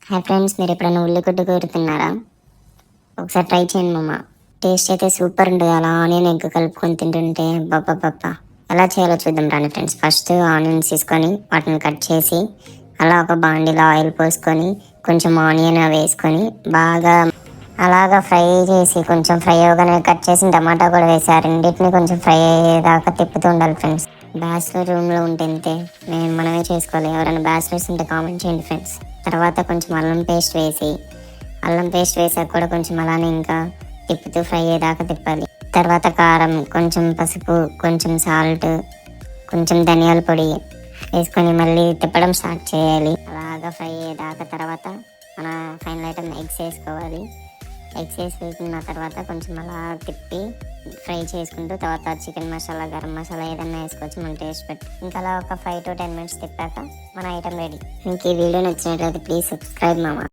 Hi friends, మీరు ఎప్పుడైనా ఉల్లిగడ్డ కోరుతున్నారా? ఒకసారి ట్రై చేయండి మామ. టేస్ట్ అయితే సూపర్ ఉంటుంది. అలా ఆనియన్ ఎగ్ కలుపుకొని తింటుంటే బబ్బా. ఎలా చేయాలో చూద్దాం రండి ఫ్రెండ్స్. ఫస్ట్ ఆనియన్స్ తీసుకొని వాటిని కట్ చేసి అలా ఒక బాండీలో ఆయిల్ పోసుకొని కొంచెం ఆనియన్ వేసుకొని బాగా అలాగా ఫ్రై చేసి కొంచెం ఫ్రై అవగానే కట్ చేసిన టమాటా కూడా వేసి రెండింటిని కొంచెం ఫ్రై అయ్యేదాకా తిప్పుతూ ఉండాలి ఫ్రెండ్స్. బ్యాచిలర్ రూమ్లో ఉంటే ఇంతే, మనమే చేసుకోవాలి. ఎవరైనా బ్యాచిలర్స్ ఉంటే కామెంట్ చేయండి ఫ్రెండ్స్. తర్వాత కొంచెం అల్లం పేస్ట్ వేసాక కూడా కొంచెం అలానే ఇంకా తిప్పుతూ ఫ్రై అయ్యేదాకా తిప్పాలి. తర్వాత కారం, కొంచెం పసుపు, కొంచెం సాల్ట్, కొంచెం ధనియాల పొడి వేసుకొని మళ్ళీ తిప్పడం స్టార్ట్ చేయాలి. అలాగా ఫ్రై అయ్యేదాకా తర్వాత మన ఫైనల్ ఐటమ్ ఎగ్స్ వేసుకోవాలి. ఎగ్స్ వేసుకున్న తర్వాత కొంచెం అలా తిప్పి ఫ్రై చేసుకుంటూ తర్వాత చికెన్ మసాలా, గరం మసాలా ఏదైనా వేసుకోవచ్చు మన టేస్ట్ పెట్టి. ఇంకా అలా ఒక 5 to 10 minutes తిప్పాక మన ఐటమ్ రెడీ. మీకు ఈ వీడియో నచ్చినట్లయితే ప్లీజ్ సబ్స్క్రైబ్ మామ.